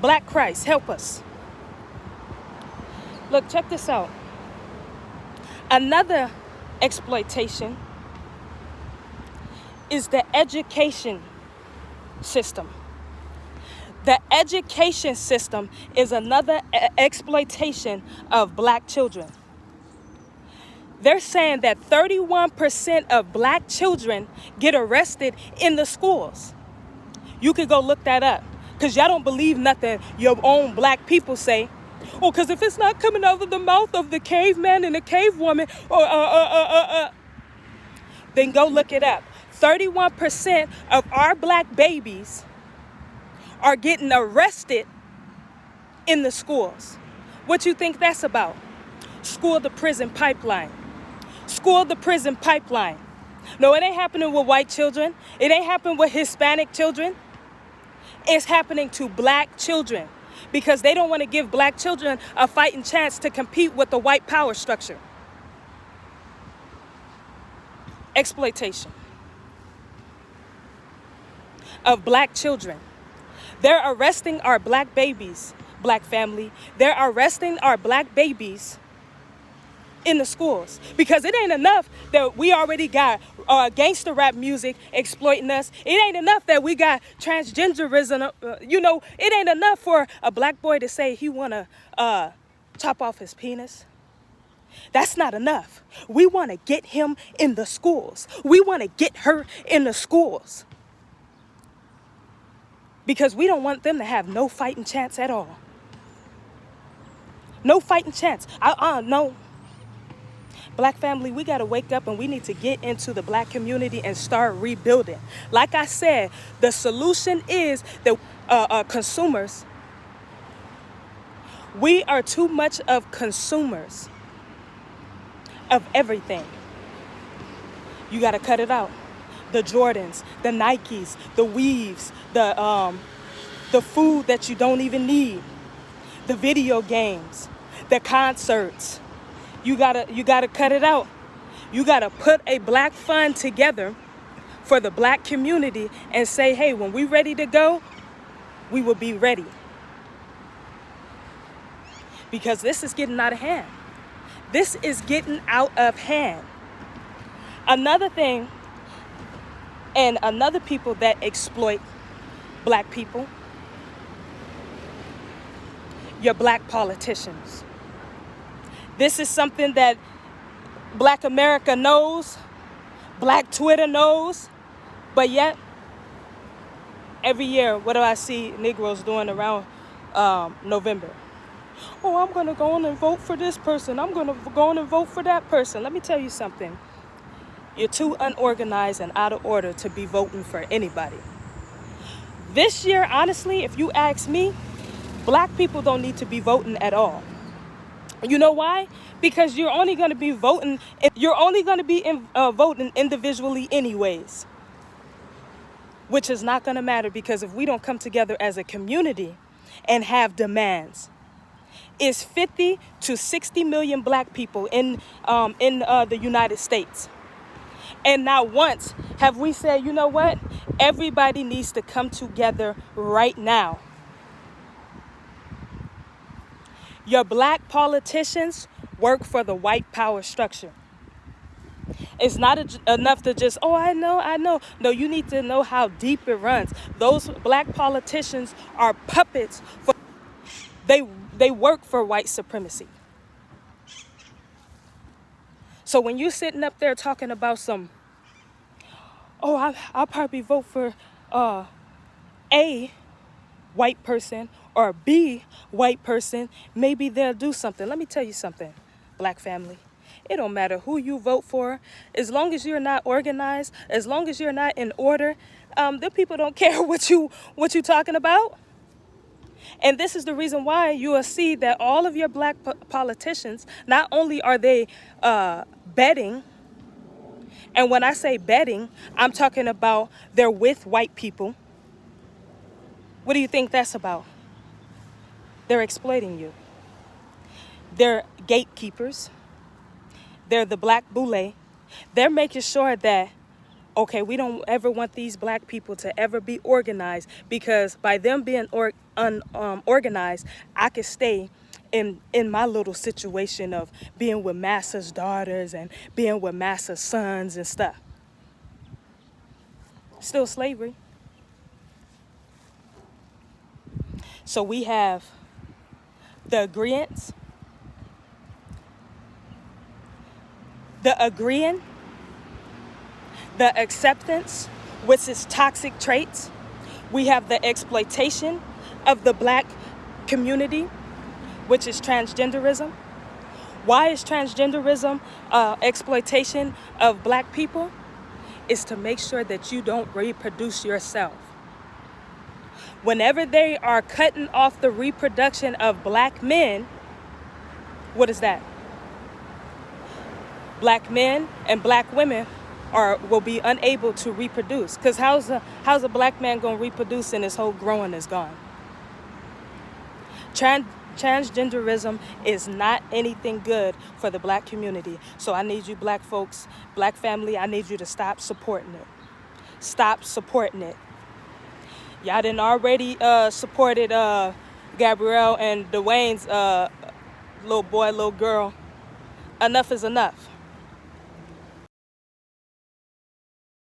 Black Christ, help us. Look, check this out. Another exploitation is the education system. The education system is another exploitation of black children. They're saying that 31% of black children get arrested in the schools. You could go look that up, because y'all don't believe nothing your own black people say. Oh, because if it's not coming out of the mouth of the caveman and the cavewoman, then go look it up. 31% of our black babies are getting arrested in the schools. What you think that's about? School to prison pipeline. School to prison pipeline. No, it ain't happening with white children. It ain't happening with Hispanic children. It's happening to black children because they don't want to give black children a fighting chance to compete with the white power structure. Exploitation of black children. They're arresting our black babies, black family. They're arresting our black babies in the schools because it ain't enough that we already got gangster rap music exploiting us. It ain't enough that we got transgenderism. It ain't enough for a black boy to say he want to chop off his penis. That's not enough. We want to get him in the schools. We want to get her in the schools because we don't want them to have no fighting chance at all. No fighting chance. No. Black family, we got to wake up and we need to get into the black community and start rebuilding. Like I said, the solution is that consumers, we are too much of consumers of everything. You got to cut it out. The Jordans, the Nikes, the weaves, the food that you don't even need, the video games, the concerts. You gotta cut it out. You gotta put a black fund together for the black community and say, hey, when we ready to go, we will be ready. Because this is getting out of hand. This is getting out of hand. Another thing, and another people that exploit black people, your black politicians. This is something that Black America knows, Black Twitter knows, but yet, every year, what do I see Negroes doing around November? Oh, I'm going to go on and vote for this person. I'm going to go on and vote for that person. Let me tell you something. You're too unorganized and out of order to be voting for anybody. This year, honestly, if you ask me, black people don't need to be voting at all. You know why? Because you're only going to be voting. Voting individually anyways, which is not going to matter because if we don't come together as a community and have demands, it's 50 to 60 million black people in the United States, and not once have we said, you know what? Everybody needs to come together right now. Your black politicians work for the white power structure. It's not enough to just, I know. No, you need to know how deep it runs. Those black politicians are puppets. They work for white supremacy. So when you're sitting up there talking about I'll probably vote for A white person or B white person, maybe they'll do something. Let me tell you something, black family. It don't matter who you vote for. As long as you're not organized, as long as you're not in order, the people don't care what you talking about. And this is the reason why you will see that all of your black politicians, not only are they betting, and when I say betting, I'm talking about they're with white people. What do you think that's about? They're exploiting you. They're gatekeepers. They're the black boule. They're making sure that Okay, we don't ever want these black people to ever be organized, because by them being organized, I could stay in my little situation of being with massa's daughters and being with massa's sons and stuff. Still slavery. So we have the agreeance, the agreeing, the acceptance, which is toxic traits. We have the exploitation of the black community, which is transgenderism. Why is transgenderism exploitation of black people? Is to make sure that you don't reproduce yourself. Whenever they are cutting off the reproduction of black men, what is that? Black men and black women will be unable to reproduce. Because how's a black man going to reproduce and his whole growing is gone? Transgenderism is not anything good for the black community. So I need you black folks, black family, I need you to stop supporting it. Stop supporting it. Y'all done already supported Gabrielle and Dwayne's little boy, little girl. Enough is enough.